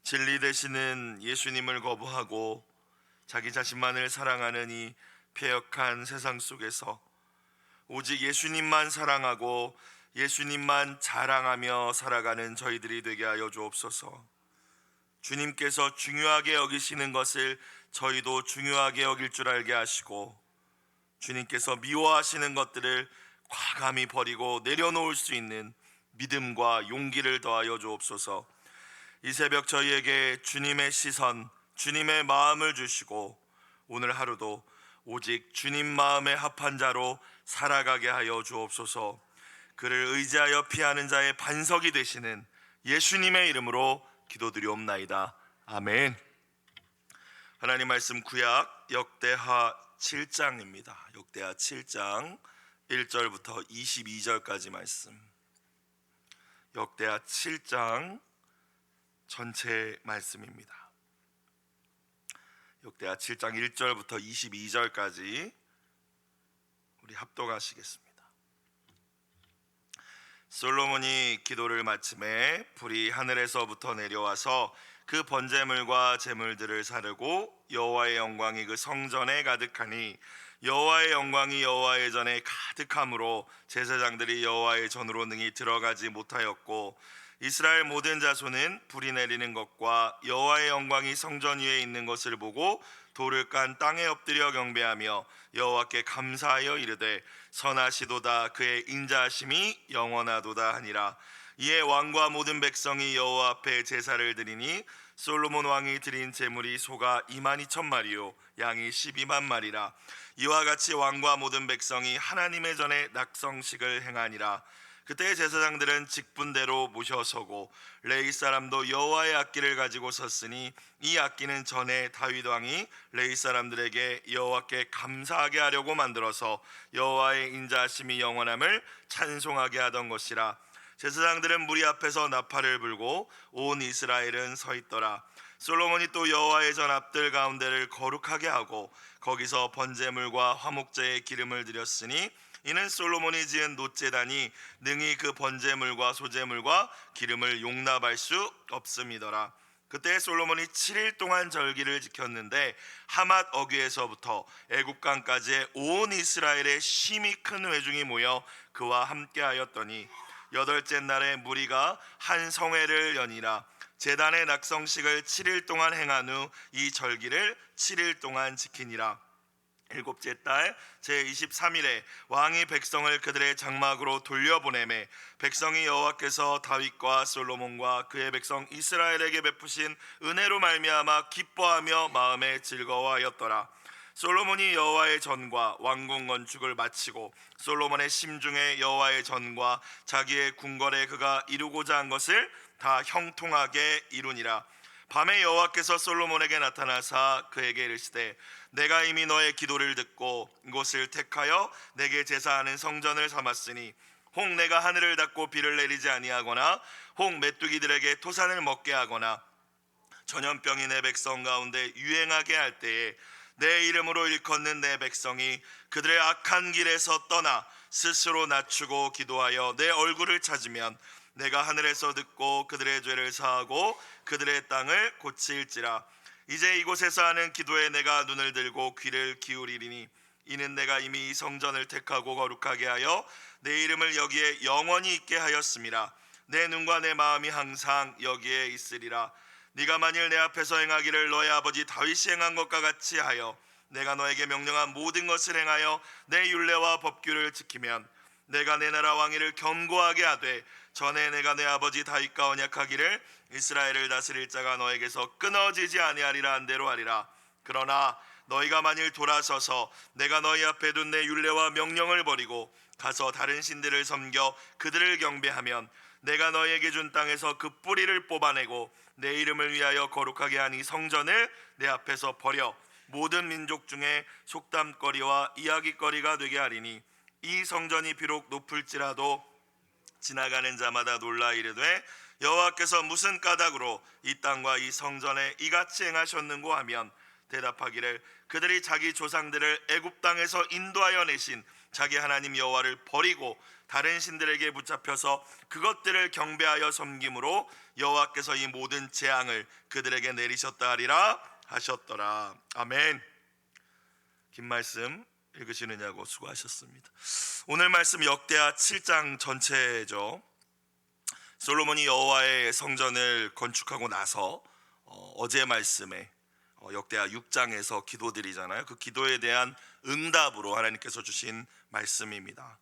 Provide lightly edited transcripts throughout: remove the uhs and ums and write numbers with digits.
진리 되시는 예수님을 거부하고 자기 자신만을 사랑하는 이 패역한 세상 속에서 오직 예수님만 사랑하고 예수님만 자랑하며 살아가는 저희들이 되게 하여 주옵소서. 주님께서 중요하게 여기시는 것을 저희도 중요하게 여길 줄 알게 하시고, 주님께서 미워하시는 것들을 과감히 버리고 내려놓을 수 있는 믿음과 용기를 더하여 주옵소서. 이 새벽 저희에게 주님의 시선, 주님의 마음을 주시고 오늘 하루도 오직 주님 마음에 합한 자로 살아가게 하여 주옵소서. 그를 의지하여 피하는 자의 반석이 되시는 예수님의 이름으로 기도드리옵나이다. 아멘. 하나님 말씀 구약 역대하 7장입니다. 역대하 7장 1절부터 22절까지 말씀. 역대하 7장 전체 말씀입니다. 역대하 7장 1절부터 22절까지 우리 합독하시겠습니다. 솔로몬이 기도를 마침에 불이 하늘에서부터 내려와서 그 번제물과 제물들을 사르고 여호와의 영광이 그 성전에 가득하니 여호와의 영광이 여호와의 전에 가득함으로 제사장들이 여호와의 전으로 능히 들어가지 못하였고, 이스라엘 모든 자손은 불이 내리는 것과 여호와의 영광이 성전 위에 있는 것을 보고 돌을 깐 땅에 엎드려 경배하며 여호와께 감사하여 이르되 선하시도다, 그의 인자하심이 영원하도다 하니라. 이에 왕과 모든 백성이 여호와 앞에 제사를 드리니 솔로몬 왕이 드린 제물이 소가 22,000마리요 양이 12만 마리라. 이와 같이 왕과 모든 백성이 하나님의 전에 낙성식을 행하니라. 그때 제사장들은 직분대로 모셔서고 레위 사람도 여호와의 악기를 가지고 섰으니 이 악기는 전에 다윗 왕이 레위 사람들에게 여호와께 감사하게 하려고 만들어서 여호와의 인자하심이 영원함을 찬송하게 하던 것이라. 제사장들은 무리 앞에서 나팔을 불고 온 이스라엘은 서 있더라. 솔로몬이 또 여호와의 전 앞들 가운데를 거룩하게 하고 거기서 번제물과 화목제의 기름을 드렸으니 이는 솔로몬이 지은 놋제단이 능히 그 번제물과 소제물과 기름을 용납할 수 없음이더라. 그때 솔로몬이 7일 동안 절기를 지켰는데 하맛 어귀에서부터 애굽강까지의 온 이스라엘의 심히 큰 회중이 모여 그와 함께하였더니 여덟째 날에 무리가 한 성회를 여니라. 제단의 낙성식을 7일 동안 행한 후 이 절기를 7일 동안 지키니라. 일곱째 달 제23일에 왕이 백성을 그들의 장막으로 돌려보내매 백성이 여호와께서 다윗과 솔로몬과 그의 백성 이스라엘에게 베푸신 은혜로 말미암아 기뻐하며 마음에 즐거워하였더라. 솔로몬이 여호와의 전과 왕궁 건축을 마치고 솔로몬의 심중에 여호와의 전과 자기의 궁궐에 그가 이루고자 한 것을 다 형통하게 이루니라. 밤에 여호와께서 솔로몬에게 나타나사 그에게 이르시되 내가 이미 너의 기도를 듣고 이곳을 택하여 내게 제사하는 성전을 삼았으니 혹 내가 하늘을 닫고 비를 내리지 아니하거나 혹 메뚜기들에게 토산을 먹게 하거나 전염병이 내 백성 가운데 유행하게 할 때에 내 이름으로 일컫는 내 백성이 그들의 악한 길에서 떠나 스스로 낮추고 기도하여 내 얼굴을 찾으면 내가 하늘에서 듣고 그들의 죄를 사하고 그들의 땅을 고칠지라. 이제 이곳에서 하는 기도에 내가 눈을 들고 귀를 기울이리니 이는 내가 이미 이 성전을 택하고 거룩하게 하여 내 이름을 여기에 영원히 있게 하였음이라. 내 눈과 내 마음이 항상 여기에 있으리라. 네가 만일 내 앞에서 행하기를 너의 아버지 다윗이 행한 것과 같이 하여 내가 너에게 명령한 모든 것을 행하여 내 율례와 법규를 지키면 내가 내 나라 왕위를 견고하게 하되 전에 내가 내 아버지 다윗과 언약하기를 이스라엘을 다스릴 자가 너에게서 끊어지지 아니하리라 한 대로 하리라. 그러나 너희가 만일 돌아서서 내가 너희 앞에 둔 내 율례와 명령을 버리고 가서 다른 신들을 섬겨 그들을 경배하면 내가 너희에게 준 땅에서 그 뿌리를 뽑아내고 내 이름을 위하여 거룩하게 한 이 성전을 내 앞에서 버려 모든 민족 중에 속담거리와 이야기거리가 되게 하리니 이 성전이 비록 높을지라도 지나가는 자마다 놀라 이르되 여호와께서 무슨 까닭으로 이 땅과 이 성전에 이같이 행하셨는고 하면 대답하기를 그들이 자기 조상들을 애굽 땅에서 인도하여 내신 자기 하나님 여호와를 버리고 다른 신들에게 붙잡혀서 그것들을 경배하여 섬김으로 여호와께서 이 모든 재앙을 그들에게 내리셨다 하리라 하셨더라. 아멘. 긴 말씀 읽으시느냐고 수고하셨습니다. 오늘 말씀 역대하 7장 전체죠. 솔로몬이 여호와의 성전을 건축하고 나서 어제 말씀에 역대하 6장에서 기도드리잖아요. 그 기도에 대한 응답으로 하나님께서 주신 말씀입니다.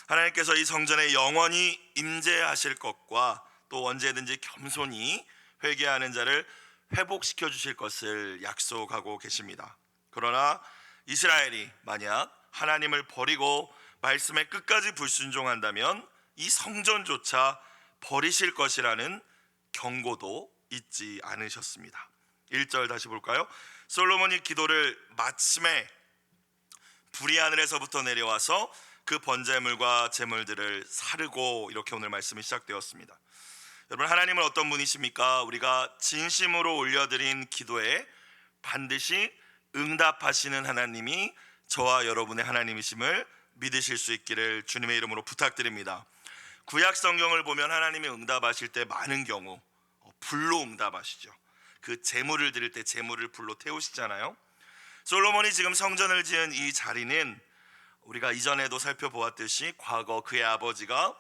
하나님께서 이 성전에 영원히 임재하실 것과 또 언제든지 겸손히 회개하는 자를 회복시켜 주실 것을 약속하고 계십니다. 그러나 이스라엘이 만약 하나님을 버리고 말씀에 끝까지 불순종한다면 이 성전조차 버리실 것이라는 경고도 잊지 않으셨습니다. 1절 다시 볼까요? 솔로몬이 기도를 마침에 불이 하늘에서부터 내려와서 그 번제물과 제물들을 사르고, 이렇게 오늘 말씀이 시작되었습니다. 여러분, 하나님은 어떤 분이십니까? 우리가 진심으로 올려드린 기도에 반드시 응답하시는 하나님이 저와 여러분의 하나님이심을 믿으실 수 있기를 주님의 이름으로 부탁드립니다. 구약 성경을 보면 하나님이 응답하실 때 많은 경우 불로 응답하시죠. 그 제물을 드릴 때 제물을 불로 태우시잖아요. 솔로몬이 지금 성전을 지은 이 자리는 우리가 이전에도 살펴보았듯이 과거 그의 아버지가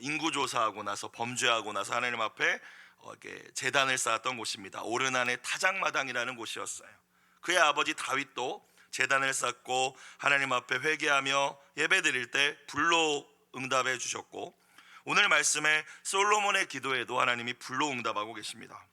인구조사하고 나서 범죄하고 나서 하나님 앞에 이렇게 제단을 쌓았던 곳입니다. 오르난의 타작마당이라는 곳이었어요. 그의 아버지 다윗도 제단을 쌓고 하나님 앞에 회개하며 예배드릴 때 불로 응답해 주셨고, 오늘 말씀에 솔로몬의 기도에도 하나님이 불로 응답하고 계십니다.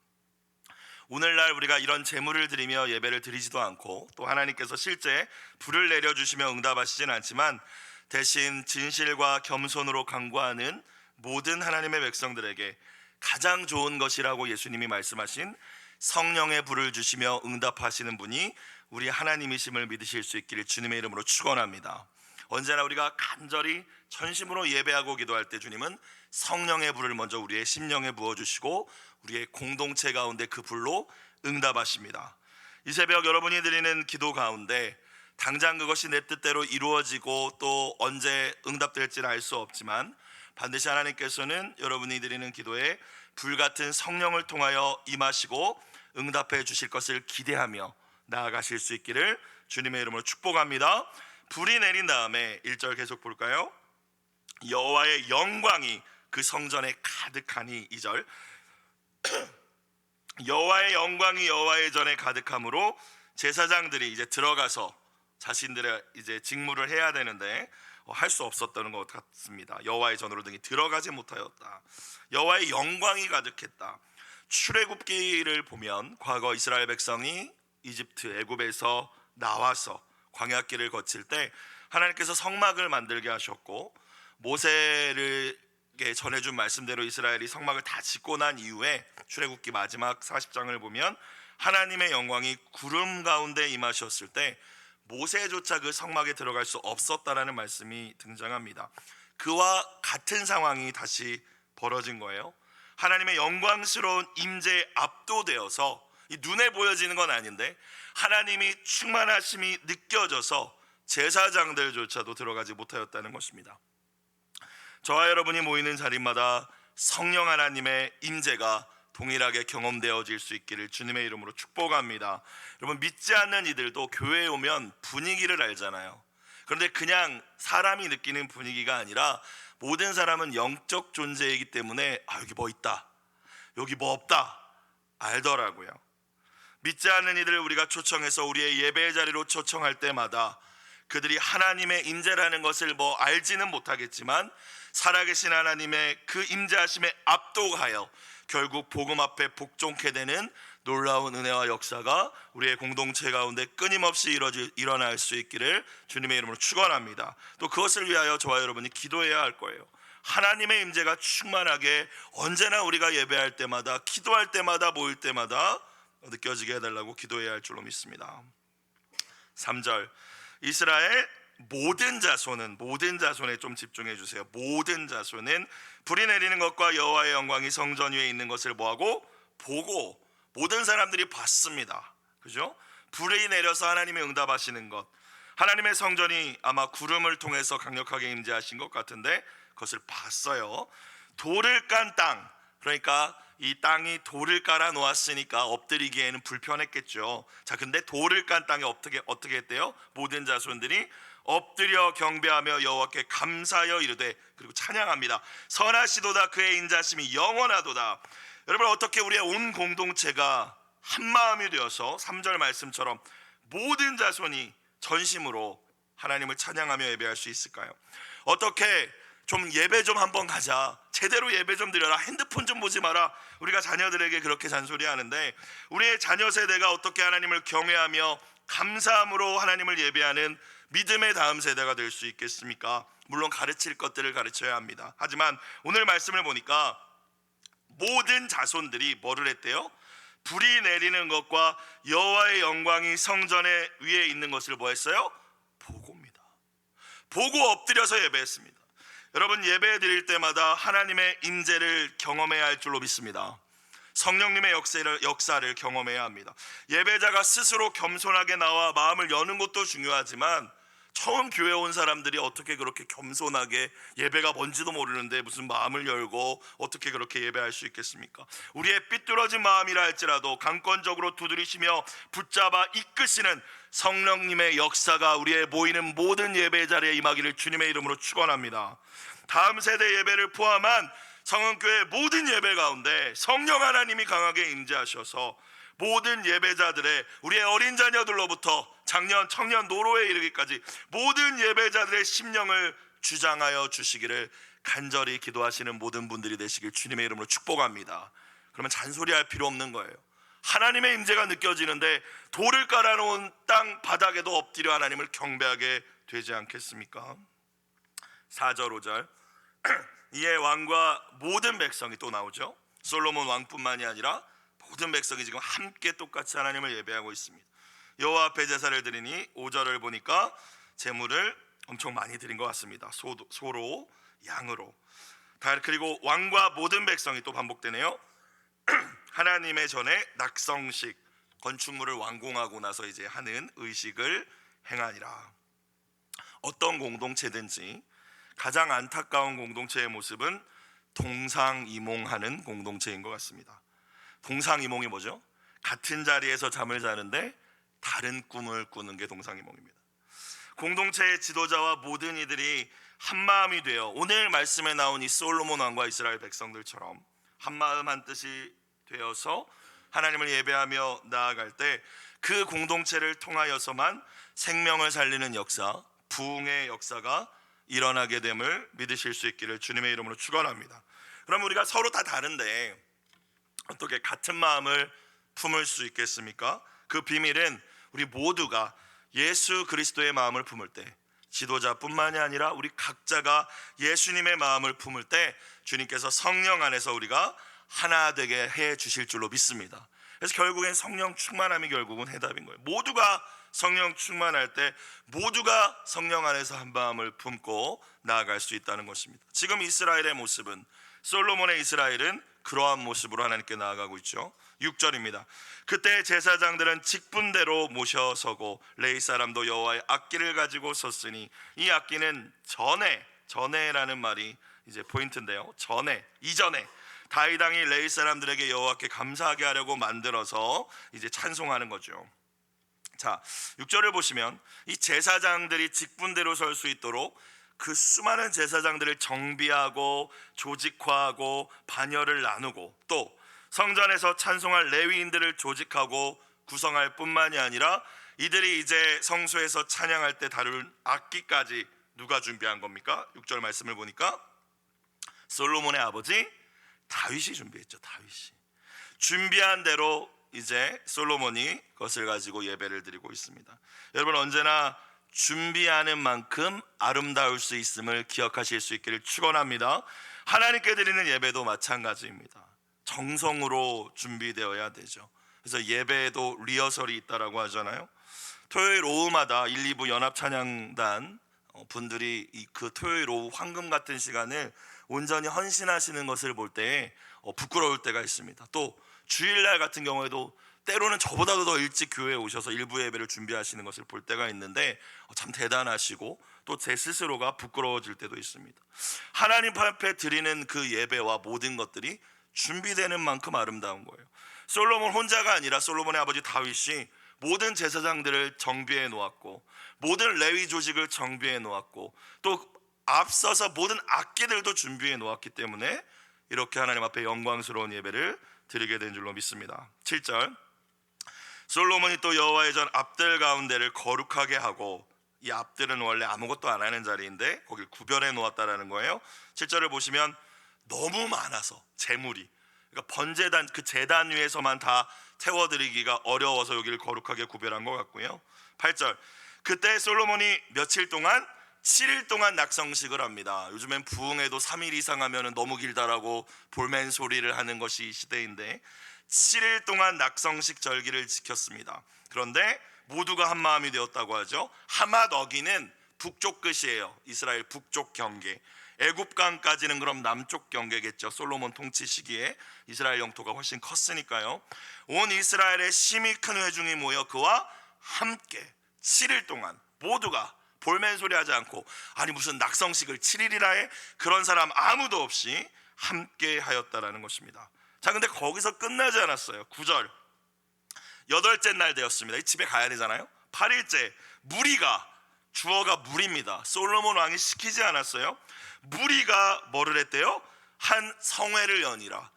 오늘날 우리가 이런 제물을 드리며 예배를 드리지도 않고 또 하나님께서 실제 불을 내려주시며 응답하시진 않지만 대신 진실과 겸손으로 간구하는 모든 하나님의 백성들에게 가장 좋은 것이라고 예수님이 말씀하신 성령의 불을 주시며 응답하시는 분이 우리 하나님이심을 믿으실 수 있기를 주님의 이름으로 축원합니다. 언제나 우리가 간절히 전심으로 예배하고 기도할 때 주님은 성령의 불을 먼저 우리의 심령에 부어주시고 우리의 공동체 가운데 그 불로 응답하십니다. 이 새벽 여러분이 드리는 기도 가운데 당장 그것이 내 뜻대로 이루어지고 또 언제 응답될지는 알 수 없지만 반드시 하나님께서는 여러분이 드리는 기도에 불같은 성령을 통하여 임하시고 응답해 주실 것을 기대하며 나아가실 수 있기를 주님의 이름으로 축복합니다. 불이 내린 다음에 1절 계속 볼까요? 여호와의 영광이 그 성전에 가득하니, 2절 여호와의 영광이 여호와의 전에 가득함으로 제사장들이 이제 들어가서 자신들의 이제 직무를 해야 되는데 할 수 없었던 것 같습니다. 여호와의 전으로 등이 들어가지 못하였다. 여호와의 영광이 가득했다. 출애굽기를 보면 과거 이스라엘 백성이 이집트 애굽에서 나와서 광야길을 거칠 때 하나님께서 성막을 만들게 하셨고 모세에게 전해준 말씀대로 이스라엘이 성막을 다 짓고 난 이후에 출애굽기 마지막 40장을 보면 하나님의 영광이 구름 가운데 임하셨을 때 모세조차 그 성막에 들어갈 수 없었다라는 말씀이 등장합니다. 그와 같은 상황이 다시 벌어진 거예요. 하나님의 영광스러운 임재에 압도되어서 눈에 보여지는 건 아닌데 하나님이 충만하심이 느껴져서 제사장들조차도 들어가지 못하였다는 것입니다. 저와 여러분이 모이는 자리마다 성령 하나님의 임재가 동일하게 경험되어질 수 있기를 주님의 이름으로 축복합니다. 여러분, 믿지 않는 이들도 교회에 오면 분위기를 알잖아요. 그런데 그냥 사람이 느끼는 분위기가 아니라 모든 사람은 영적 존재이기 때문에 여기 뭐 있다, 여기 뭐 없다 알더라고요. 믿지 않는 이들을 우리가 초청해서 우리의 예배의 자리로 초청할 때마다 그들이 하나님의 임재라는 것을 뭐 알지는 못하겠지만 살아계신 하나님의 그 임재하심에 압도하여 결국 복음 앞에 복종케 되는 놀라운 은혜와 역사가 우리의 공동체 가운데 끊임없이 일어날 수 있기를 주님의 이름으로 축원합니다. 또 그것을 위하여 저와 여러분이 기도해야 할 거예요. 하나님의 임재가 충만하게 언제나 우리가 예배할 때마다 기도할 때마다 모일 때마다 느껴지게 해달라고 기도해야 할 줄로 믿습니다. 3절 이스라엘 모든 자손에 좀 집중해 주세요. 모든 자손은 불이 내리는 것과 여호와의 영광이 성전 위에 있는 것을 뭐하고? 보고. 모든 사람들이 봤습니다. 그죠? 불이 내려서 하나님이 응답하시는 것, 하나님의 성전이 아마 구름을 통해서 강력하게 임재하신 것 같은데 그것을 봤어요. 돌을 깐 땅, 그러니까 이 땅이 돌을 깔아 놓았으니까 엎드리기에는 불편했겠죠. 자, 근데 돌을 깐 땅에 어떻게 했대요? 모든 자손들이 엎드려 경배하며 여호와께 감사하여 이르되, 그리고 찬양합니다. 선하시도다 그의 인자심이 영원하도다. 여러분, 어떻게 우리의 온 공동체가 한 마음이 되어서 3절 말씀처럼 모든 자손이 전심으로 하나님을 찬양하며 예배할 수 있을까요? 어떻게 좀 예배 좀 한번 가자, 제대로 예배 좀 드려라, 핸드폰 좀 보지 마라, 우리가 자녀들에게 그렇게 잔소리하는데 우리의 자녀 세대가 어떻게 하나님을 경외하며 감사함으로 하나님을 예배하는 믿음의 다음 세대가 될 수 있겠습니까? 물론 가르칠 것들을 가르쳐야 합니다. 하지만 오늘 말씀을 보니까 모든 자손들이 뭐를 했대요? 불이 내리는 것과 여호와의 영광이 성전에 위에 있는 것을 뭐 했어요? 보고입니다. 보고 엎드려서 예배했습니다. 여러분, 예배 드릴 때마다 하나님의 임재를 경험해야 할 줄로 믿습니다. 성령님의 역사를 경험해야 합니다. 예배자가 스스로 겸손하게 나와 마음을 여는 것도 중요하지만 처음 교회 온 사람들이 어떻게 그렇게 겸손하게, 예배가 뭔지도 모르는데 무슨 마음을 열고 어떻게 그렇게 예배할 수 있겠습니까? 우리의 삐뚤어진 마음이라 할지라도 강권적으로 두드리시며 붙잡아 이끄시는 성령님의 역사가 우리의 모이는 모든 예배 자리에 임하기를 주님의 이름으로 축원합니다. 다음 세대 예배를 포함한 성은교회 모든 예배 가운데 성령 하나님이 강하게 임재하셔서 모든 예배자들의, 우리의 어린 자녀들로부터 장년, 청년, 노로에 이르기까지 모든 예배자들의 심령을 주장하여 주시기를 간절히 기도하시는 모든 분들이 되시길 주님의 이름으로 축복합니다. 그러면 잔소리할 필요 없는 거예요. 하나님의 임재가 느껴지는데 돌을 깔아놓은 땅 바닥에도 엎드려 하나님을 경배하게 되지 않겠습니까? 4절 5절 이에 왕과 모든 백성이 또 나오죠. 솔로몬 왕뿐만이 아니라 모든 백성이 지금 함께 똑같이 하나님을 예배하고 있습니다. 여호와 앞에 제사를 드리니 5절을 보니까 제물을 엄청 많이 드린 것 같습니다. 소로, 양으로. 그리고 왕과 모든 백성이 또 반복되네요. 하나님의 전에 낙성식, 건축물을 완공하고 나서 이제 하는 의식을 행하니라. 어떤 공동체든지 가장 안타까운 공동체의 모습은 동상이몽하는 공동체인 것 같습니다. 동상이몽이 뭐죠? 같은 자리에서 잠을 자는데 다른 꿈을 꾸는 게 동상이몽입니다. 공동체의 지도자와 모든 이들이 한마음이 되어 오늘 말씀에 나온 이 솔로몬 왕과 이스라엘 백성들처럼 한마음 한뜻이 되어서 하나님을 예배하며 나아갈 때 그 공동체를 통하여서만 생명을 살리는 역사, 부흥의 역사가 일어나게 됨을 믿으실 수 있기를 주님의 이름으로 축원합니다. 그럼 우리가 서로 다 다른데 어떻게 같은 마음을 품을 수 있겠습니까? 그 비밀은 우리 모두가 예수 그리스도의 마음을 품을 때, 지도자뿐만이 아니라 우리 각자가 예수님의 마음을 품을 때 주님께서 성령 안에서 우리가 하나 되게 해 주실 줄로 믿습니다. 그래서 결국엔 성령 충만함이 결국은 해답인 거예요. 모두가 성령 충만할 때 모두가 성령 안에서 한 마음을 품고 나아갈 수 있다는 것입니다. 지금 이스라엘의 모습은, 솔로몬의 이스라엘은 그러한 모습으로 하나님께 나아가고 있죠. 6절입니다. 그때 제사장들은 직분대로 모셔서고 레위 사람도 여호와의 악기를 가지고 섰으니, 이 악기는 전에라는 말이 이제 포인트인데요. 이전에 다윗 왕이 레위 사람들에게 여호와께 감사하게 하려고 만들어서 이제 찬송하는 거죠. 자, 6절을 보시면 이 제사장들이 직분대로 설 수 있도록 그 수많은 제사장들을 정비하고 조직화하고 반열을 나누고 또 성전에서 찬송할 레위인들을 조직하고 구성할 뿐만이 아니라 이들이 이제 성소에서 찬양할 때 다룰 악기까지 누가 준비한 겁니까? 6절 말씀을 보니까 솔로몬의 아버지 다윗이 준비했죠. 다윗이 준비한 대로 이제 솔로몬이 그것을 가지고 예배를 드리고 있습니다. 여러분, 언제나 준비하는 만큼 아름다울 수 있음을 기억하실 수 있기를 축원합니다. 하나님께 드리는 예배도 마찬가지입니다. 정성으로 준비되어야 되죠. 그래서 예배에도 리허설이 있다라고 하잖아요. 토요일 오후마다 1, 2부 연합 찬양단 분들이 그 토요일 오후 황금 같은 시간을 온전히 헌신하시는 것을 볼 때 부끄러울 때가 있습니다. 또 주일날 같은 경우에도 때로는 저보다도 더 일찍 교회에 오셔서 일부 예배를 준비하시는 것을 볼 때가 있는데 참 대단하시고 또 제 스스로가 부끄러워질 때도 있습니다. 하나님 앞에 드리는 그 예배와 모든 것들이 준비되는 만큼 아름다운 거예요. 솔로몬 혼자가 아니라 솔로몬의 아버지 다윗이 모든 제사장들을 정비해 놓았고 모든 레위 조직을 정비해 놓았고 또 앞서서 모든 악기들도 준비해 놓았기 때문에 이렇게 하나님 앞에 영광스러운 예배를 드리게 된 줄로 믿습니다. 7절, 솔로몬이 또 여호와의 전 앞들 가운데를 거룩하게 하고, 이 앞들은 원래 아무것도 안 하는 자리인데 거길 구별해 놓았다라는 거예요. 7절을 보시면 너무 많아서 재물이, 그러니까 번제단 그 제단 위에서만 다 태워드리기가 어려워서 여기를 거룩하게 구별한 것 같고요. 8절, 그때 솔로몬이 며칠 동안 7일 동안 낙성식을 합니다. 요즘엔 부흥회도 3일 이상 하면 너무 길다라고 볼멘 소리를 하는 것이 이 시대인데 7일 동안 낙성식 절기를 지켰습니다. 그런데 모두가 한 마음이 되었다고 하죠. 하맛 어기는 북쪽 끝이에요. 이스라엘 북쪽 경계. 애굽강까지는 그럼 남쪽 경계겠죠. 솔로몬 통치 시기에 이스라엘 영토가 훨씬 컸으니까요. 온 이스라엘의 심히 큰 회중이 모여 그와 함께 7일 동안 모두가 볼멘 소리 하지 않고, 아니 무슨 낙성식을 7일이나 해? 그런 사람 아무도 없이 함께 하였다라는 것입니다. 자, 근데 거기서 끝나지 않았어요. 9절, 8째 날 되었습니다. 집에 가야 되잖아요. 8일째, 무리가, 주어가 무리입니다. 솔로몬 왕이 시키지 않았어요. 무리가 뭐를 했대요? 한 성회를 여니라.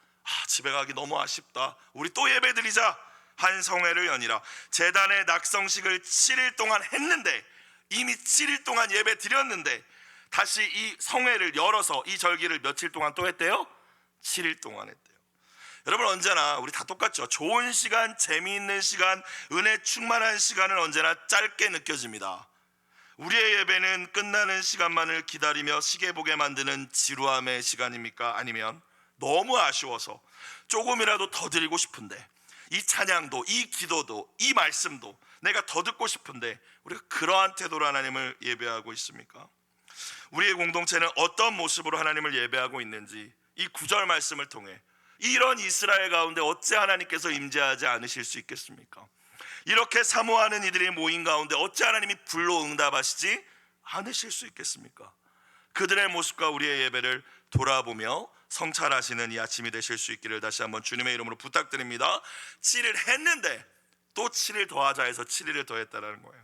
집에 가기 너무 아쉽다, 우리 또 예배 드리자. 한 성회를 여니라. 제단의 낙성식을 7일 동안 했는데, 이미 7일 동안 예배 드렸는데 다시 이 성회를 열어서 이 절기를 며칠 동안 또 했대요? 7일 동안 했대요. 여러분, 언제나 우리 다 똑같죠. 좋은 시간, 재미있는 시간, 은혜 충만한 시간은 언제나 짧게 느껴집니다. 우리의 예배는 끝나는 시간만을 기다리며 시계 보게 만드는 지루함의 시간입니까? 아니면 너무 아쉬워서 조금이라도 더 드리고 싶은데, 이 찬양도, 이 기도도, 이 말씀도 내가 더 듣고 싶은데 우리가 그러한 태도로 하나님을 예배하고 있습니까? 우리의 공동체는 어떤 모습으로 하나님을 예배하고 있는지 이 9절 말씀을 통해, 이런 이스라엘 가운데 어찌 하나님께서 임재하지 않으실 수 있겠습니까? 이렇게 사모하는 이들이 모인 가운데 어찌 하나님이 불로 응답하시지 않으실 수 있겠습니까? 그들의 모습과 우리의 예배를 돌아보며 성찰하시는 이 아침이 되실 수 있기를 다시 한번 주님의 이름으로 부탁드립니다. 7일 했는데 또 7일 더하자 해서 7일을 더했다는 거예요.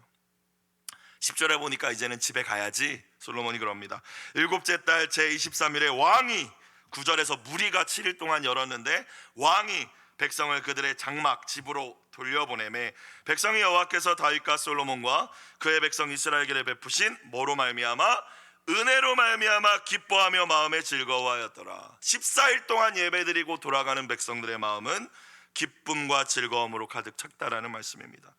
10절에 보니까 이제는 집에 가야지 솔로몬이 그럽니다. 7째 달 제23일에 왕이, 9절에서 무리가 7일 동안 열었는데 왕이 백성을 그들의 장막 집으로 돌려보내매 백성이 여호와께서 다윗과 솔로몬과 그의 백성 이스라엘에게 베푸신 뭐로 말미암아? 은혜로 말미암아 기뻐하며 마음에 즐거워하였더라. 14일 동안 예배드리고 돌아가는 백성들의 마음은 기쁨과 즐거움으로 가득 찼다라는 말씀입니다.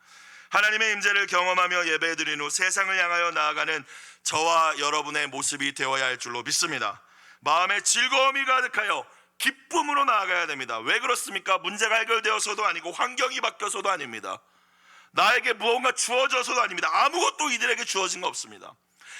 하나님의 임재를 경험하며 예배드린 후 세상을 향하여 나아가는 저와 여러분의 모습이 되어야 할 줄로 믿습니다. 마음에 즐거움이 가득하여 기쁨으로 나아가야 됩니다. 왜 그렇습니까? 문제가 해결되어서도 아니고 환경이 바뀌어서도 아닙니다. 나에게 무언가 주어져서도 아닙니다. 아무것도 이들에게 주어진 거 없습니다.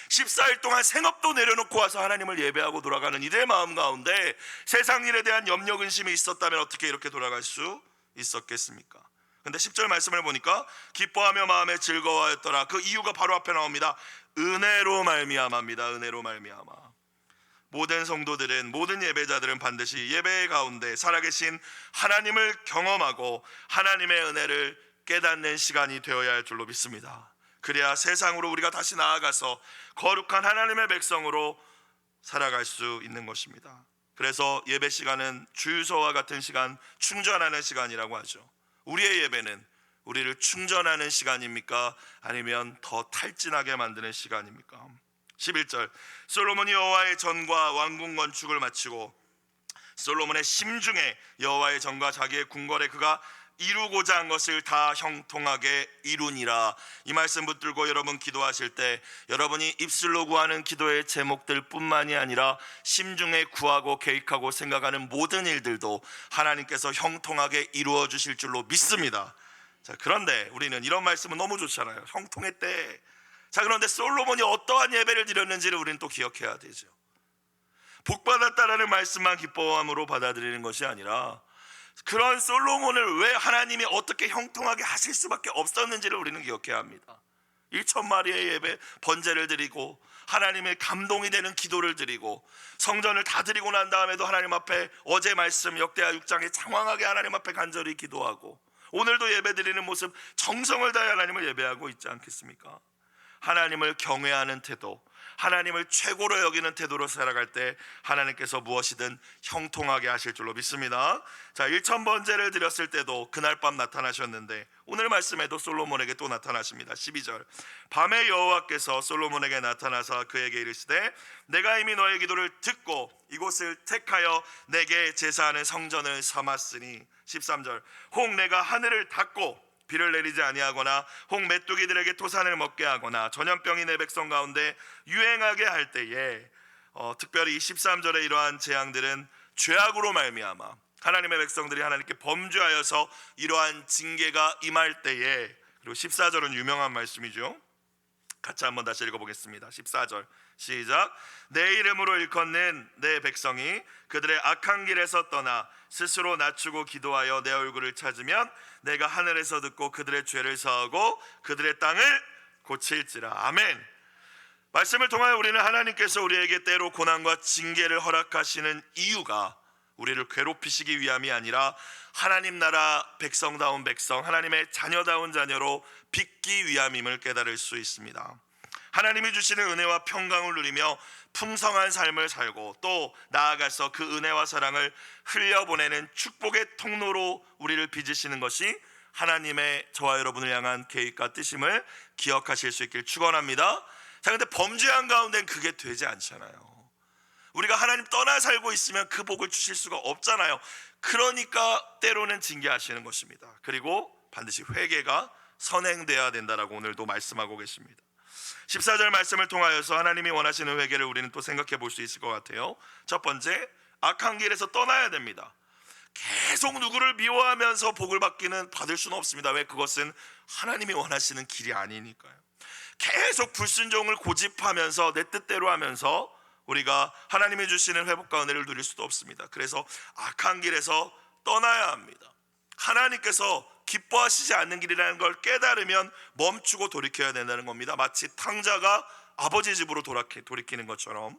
14일 동안 생업도 내려놓고 와서 하나님을 예배하고 돌아가는 이들의 마음 가운데 세상 일에 대한 염려 근심이 있었다면 어떻게 이렇게 돌아갈 수 있었겠습니까? 근데 10절 말씀을 보니까 기뻐하며 마음에 즐거워하였더라. 그 이유가 바로 앞에 나옵니다. 은혜로 말미암아입니다. 은혜로 말미암아. 모든 성도들은, 모든 예배자들은 반드시 예배 가운데 살아계신 하나님을 경험하고 하나님의 은혜를 깨닫는 시간이 되어야 할 줄로 믿습니다. 그래야 세상으로 우리가 다시 나아가서 거룩한 하나님의 백성으로 살아갈 수 있는 것입니다. 그래서 예배 시간은 주유소와 같은 시간, 충전하는 시간이라고 하죠. 우리의 예배는 우리를 충전하는 시간입니까? 아니면 더 탈진하게 만드는 시간입니까? 11절, 솔로몬이 여호와의 전과 왕궁 건축을 마치고 솔로몬의 심중에 여호와의 전과 자기의 궁궐에 그가 이루고자 한 것을 다 형통하게 이루니라. 이 말씀 붙들고 여러분 기도하실 때 여러분이 입술로 구하는 기도의 제목들 뿐만이 아니라 심중에 구하고 계획하고 생각하는 모든 일들도 하나님께서 형통하게 이루어 주실 줄로 믿습니다. 자, 그런데 우리는 이런 말씀은 너무 좋잖아요. 형통했대. 자, 그런데 솔로몬이 어떠한 예배를 드렸는지를 우리는 또 기억해야 되죠. 복받았다라는 말씀만 기뻐함으로 받아들이는 것이 아니라 그런 솔로몬을 왜 하나님이 어떻게 형통하게 하실 수밖에 없었는지를 우리는 기억해야 합니다. 1,000마리의 예배 번제를 드리고 하나님의 감동이 되는 기도를 드리고 성전을 다 드리고 난 다음에도 하나님 앞에 어제 말씀 역대하 6장에 장황하게 하나님 앞에 간절히 기도하고 오늘도 예배 드리는 모습 정성을 다해 하나님을 예배하고 있지 않겠습니까? 하나님을 경외하는 태도, 하나님을 최고로 여기는 태도로 살아갈 때 하나님께서 무엇이든 형통하게 하실 줄로 믿습니다. 자, 1,000번제를 드렸을 때도 그날 밤 나타나셨는데 오늘 말씀에도 솔로몬에게 또 나타나십니다. 12절 밤에 여호와께서 솔로몬에게 나타나사 그에게 이르시되 내가 이미 너의 기도를 듣고 이곳을 택하여 내게 제사하는 성전을 삼았으니 13절 혹 내가 하늘을 닫고 비를 내리지 아니하거나 혹 메뚜기들에게 토산을 먹게 하거나 전염병이 내 백성 가운데 유행하게 할 때에 특별히 13절에 이러한 재앙들은 죄악으로 말미암아 하나님의 백성들이 하나님께 범죄하여서 이러한 징계가 임할 때에 그리고 14절은 유명한 말씀이죠. 같이 한번 다시 읽어보겠습니다. 14절 시작 내 이름으로 일컫는 내 백성이 그들의 악한 길에서 떠나 스스로 낮추고 기도하여 내 얼굴을 찾으면 내가 하늘에서 듣고 그들의 죄를 사하고 그들의 땅을 고칠지라. 아멘. 말씀을 통하여 우리는 하나님께서 우리에게 때로 고난과 징계를 허락하시는 이유가 우리를 괴롭히시기 위함이 아니라 하나님 나라 백성다운 백성, 하나님의 자녀다운 자녀로 빚기 위함임을 깨달을 수 있습니다. 하나님이 주시는 은혜와 평강을 누리며 풍성한 삶을 살고 또 나아가서 그 은혜와 사랑을 흘려보내는 축복의 통로로 우리를 빚으시는 것이 하나님의 저와 여러분을 향한 계획과 뜻임을 기억하실 수 있길 축원합니다. 자, 근데 범죄한 가운데는 그게 되지 않잖아요. 우리가 하나님 떠나 살고 있으면 그 복을 주실 수가 없잖아요. 그러니까 때로는 징계하시는 것입니다. 그리고 반드시 회개가 선행돼야 된다라고 오늘도 말씀하고 계십니다. 14절 말씀을 통하여서 하나님이 원하시는 회개를 우리는 또 생각해 볼 수 있을 것 같아요. 첫 번째, 악한 길에서 떠나야 됩니다. 계속 누구를 미워하면서 복을 받을 수는 없습니다. 왜? 그것은 하나님이 원하시는 길이 아니니까요. 계속 불순종을 고집하면서 내 뜻대로 하면서 우리가 하나님이 주시는 회복과 은혜를 누릴 수도 없습니다. 그래서 악한 길에서 떠나야 합니다. 하나님께서 기뻐하시지 않는 길이라는 걸 깨달으면 멈추고 돌이켜야 된다는 겁니다. 마치 탕자가 아버지 집으로 돌이키는 것처럼.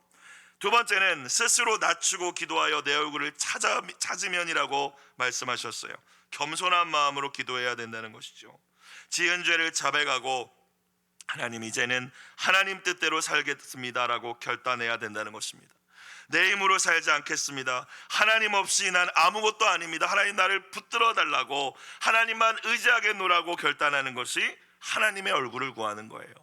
두 번째는 스스로 낮추고 기도하여 내 얼굴을 찾으면이라고 말씀하셨어요. 겸손한 마음으로 기도해야 된다는 것이죠. 지은 죄를 자백하고 하나님 이제는 하나님 뜻대로 살겠습니다라고 결단해야 된다는 것입니다. 내 힘으로 살지 않겠습니다. 하나님 없이 난 아무것도 아닙니다. 하나님 나를 붙들어 달라고 하나님만 의지하겠노라고 결단하는 것이 하나님의 얼굴을 구하는 거예요.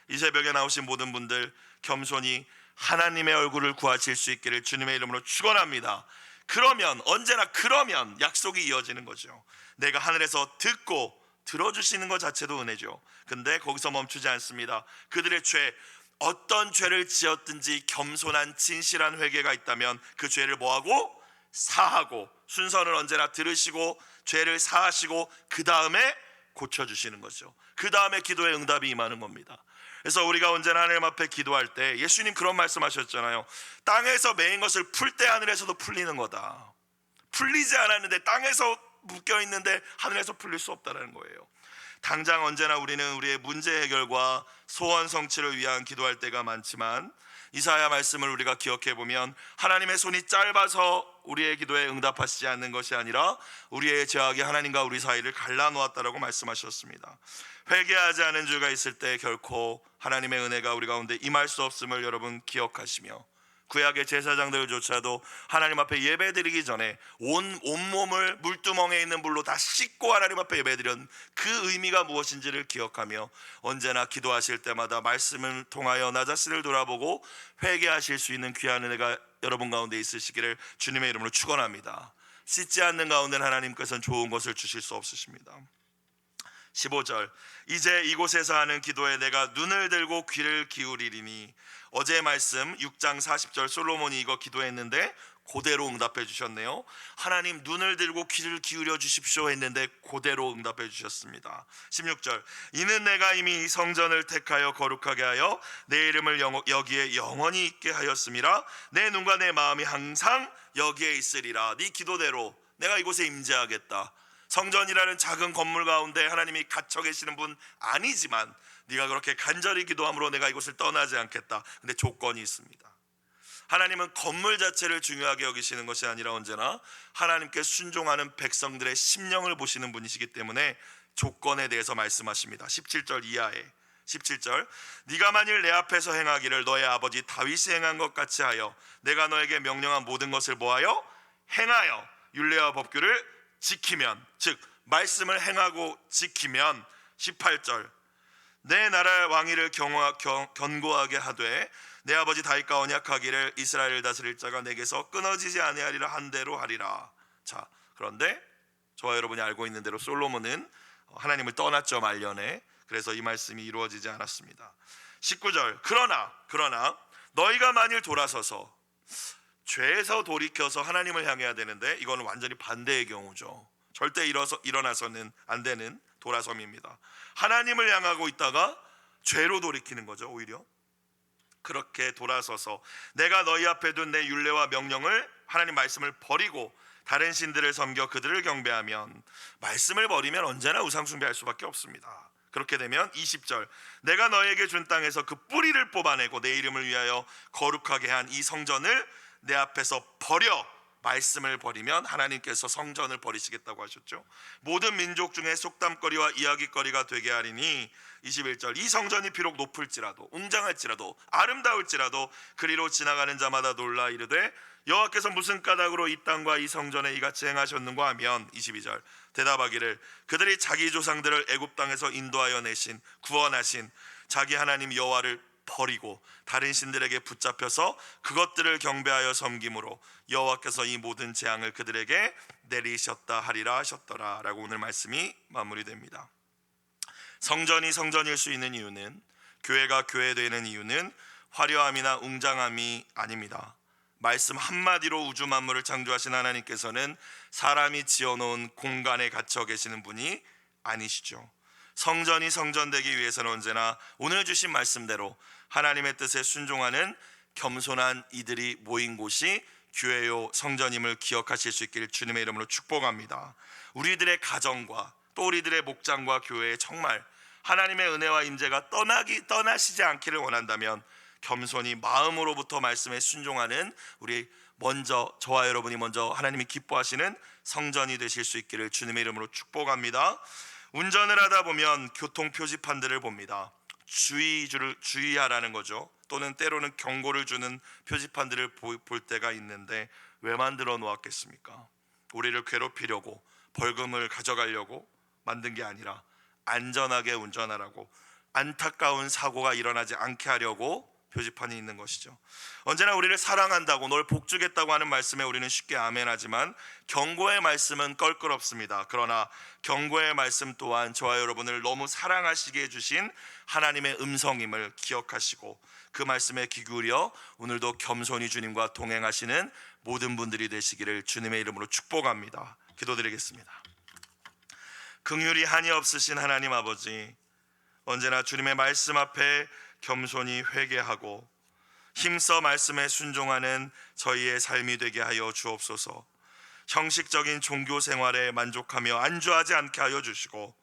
이 새벽에 나오신 모든 분들 겸손히 하나님의 얼굴을 구하실 수 있기를 주님의 이름으로 축원합니다. 그러면 언제나 그러면 약속이 이어지는 거죠. 내가 하늘에서 듣고 들어주시는 것 자체도 은혜죠. 근데 거기서 멈추지 않습니다. 그들의 죄, 어떤 죄를 지었든지 겸손한 진실한 회개가 있다면 그 죄를 뭐하고? 사하고 순서는 언제나 들으시고 죄를 사하시고 그 다음에 고쳐주시는 거죠. 그 다음에 기도의 응답이 임하는 겁니다. 그래서 우리가 언제나 하나님 앞에 기도할 때 예수님 그런 말씀하셨잖아요. 땅에서 매인 것을 풀 때 하늘에서도 풀리는 거다. 풀리지 않았는데 땅에서 묶여있는데 하늘에서 풀릴 수 없다는 거예요. 당장 언제나 우리는 우리의 문제 해결과 소원 성취를 위한 기도할 때가 많지만 이사야 말씀을 우리가 기억해 보면 하나님의 손이 짧아서 우리의 기도에 응답하시지 않는 것이 아니라 우리의 죄악이 하나님과 우리 사이를 갈라놓았다라고 말씀하셨습니다. 회개하지 않은 죄가 있을 때 결코 하나님의 은혜가 우리 가운데 임할 수 없음을 여러분 기억하시며 구약의 제사장들조차도 하나님 앞에 예배드리기 전에 온몸을 물두멍에 있는 물로 다 씻고 하나님 앞에 예배드린 그 의미가 무엇인지를 기억하며 언제나 기도하실 때마다 말씀을 통하여 나 자신을 돌아보고 회개하실 수 있는 귀한 은혜가 여러분 가운데 있으시기를 주님의 이름으로 축원합니다. 씻지 않는 가운데 하나님께서는 좋은 것을 주실 수 없으십니다. 15절 이제 이곳에서 하는 기도에 내가 눈을 들고 귀를 기울이리니. 어제 말씀 6장 40절 솔로몬이 이거 기도했는데 그대로 응답해 주셨네요. 하나님 눈을 들고 귀를 기울여 주십시오 했는데 그대로 응답해 주셨습니다. 16절 이는 내가 이미 이 성전을 택하여 거룩하게 하여 내 이름을 여기에 영원히 있게 하였음이라. 내 눈과 내 마음이 항상 여기에 있으리라. 네 기도대로 내가 이곳에 임재하겠다. 성전이라는 작은 건물 가운데 하나님이 갇혀 계시는 분 아니지만 네가 그렇게 간절히 기도함으로 내가 이곳을 떠나지 않겠다. 근데 조건이 있습니다. 하나님은 건물 자체를 중요하게 여기시는 것이 아니라 언제나 하나님께 순종하는 백성들의 심령을 보시는 분이시기 때문에 조건에 대해서 말씀하십니다. 17절 이하에 17절 네가 만일 내 앞에서 행하기를 너의 아버지 다윗이 행한 것 같이 하여 내가 너에게 명령한 모든 것을 뭐하여? 행하여 율례와 법규를 지키면, 즉 말씀을 행하고 지키면 18절 내 나라의 왕위를 견고하게 하되 내 아버지 다윗과 언약하기를 이스라엘을 다스릴 자가 내게서 끊어지지 아니하리라 한 대로 하리라. 자, 그런데 저와 여러분이 알고 있는 대로 솔로몬은 하나님을 떠났죠, 말년에. 그래서 이 말씀이 이루어지지 않았습니다. 19절 그러나 너희가 만일 돌아서서 죄에서 돌이켜서 하나님을 향해야 되는데 이거는 완전히 반대의 경우죠. 절대 일어나서는 안 되는 돌아섬입니다. 하나님을 향하고 있다가 죄로 돌이키는 거죠. 오히려 그렇게 돌아서서 내가 너희 앞에 둔 내 율례와 명령을, 하나님 말씀을 버리고 다른 신들을 섬겨 그들을 경배하면, 말씀을 버리면 언제나 우상 숭배할 수밖에 없습니다. 그렇게 되면 20절 내가 너에게 준 땅에서 그 뿌리를 뽑아내고 내 이름을 위하여 거룩하게 한 이 성전을 내 앞에서 버려. 말씀을 버리면 하나님께서 성전을 버리시겠다고 하셨죠. 모든 민족 중에 속담거리와 이야기거리가 되게 하리니 21절 이 성전이 비록 높을지라도 웅장할지라도 아름다울지라도 그리로 지나가는 자마다 놀라 이르되 여호와께서 무슨 까닭으로 이 땅과 이 성전에 이같이 행하셨는가 하면 22절 대답하기를 그들이 자기 조상들을 애굽 땅에서 인도하여 내신 구원하신 자기 하나님 여호와를 버리고 다른 신들에게 붙잡혀서 그것들을 경배하여 섬김으로 여호와께서 이 모든 재앙을 그들에게 내리셨다 하리라 하셨더라 라고 오늘 말씀이 마무리됩니다. 성전이 성전일 수 있는 이유는, 교회가 교회되는 이유는 화려함이나 웅장함이 아닙니다. 말씀 한마디로 우주 만물을 창조하신 하나님께서는 사람이 지어놓은 공간에 갇혀 계시는 분이 아니시죠. 성전이 성전되기 위해서는 언제나 오늘 주신 말씀대로 하나님의 뜻에 순종하는 겸손한 이들이 모인 곳이 교회요 성전임을 기억하실 수 있기를 주님의 이름으로 축복합니다. 우리들의 가정과 또 우리들의 목장과 교회에 정말 하나님의 은혜와 임재가 떠나시지 않기를 원한다면 겸손히 마음으로부터 말씀에 순종하는 우리 먼저 저와 여러분이 먼저 하나님이 기뻐하시는 성전이 되실 수 있기를 주님의 이름으로 축복합니다. 운전을 하다 보면 교통 표지판들을 봅니다. 주의하라는 거죠. 또는 때로는 경고를 주는 표지판들을 볼 때가 있는데 왜 만들어 놓았겠습니까? 우리를 괴롭히려고, 벌금을 가져가려고 만든 게 아니라 안전하게 운전하라고, 안타까운 사고가 일어나지 않게 하려고 표지판이 있는 것이죠. 언제나 우리를 사랑한다고, 널 복주겠다고 하는 말씀에 우리는 쉽게 아멘하지만 경고의 말씀은 껄끄럽습니다. 그러나 경고의 말씀 또한 저와 여러분을 너무 사랑하시게 해주신 하나님의 음성임을 기억하시고 그 말씀에 귀 기울여 오늘도 겸손히 주님과 동행하시는 모든 분들이 되시기를 주님의 이름으로 축복합니다. 기도드리겠습니다. 긍휼이 한이 없으신 하나님 아버지, 언제나 주님의 말씀 앞에 겸손히 회개하고 힘써 말씀에 순종하는 저희의 삶이 되게 하여 주옵소서. 형식적인 종교 생활에 만족하며 안주하지 않게 하여 주시고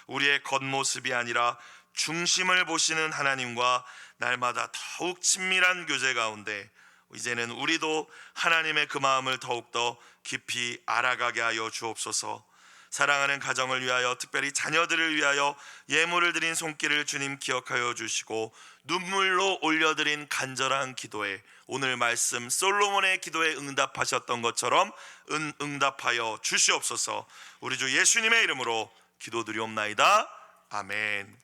우리의 겉모습이 아니라 중심을 보시는 하나님과 날마다 더욱 친밀한 교제 가운데 이제는 우리도 하나님의 그 마음을 더욱더 깊이 알아가게 하여 주옵소서. 사랑하는 가정을 위하여, 특별히 자녀들을 위하여 예물을 드린 손길을 주님 기억하여 주시고 눈물로 올려드린 간절한 기도에 오늘 말씀 솔로몬의 기도에 응답하셨던 것처럼 응답하여 주시옵소서. 우리 주 예수님의 이름으로 기도드리옵나이다. 아멘.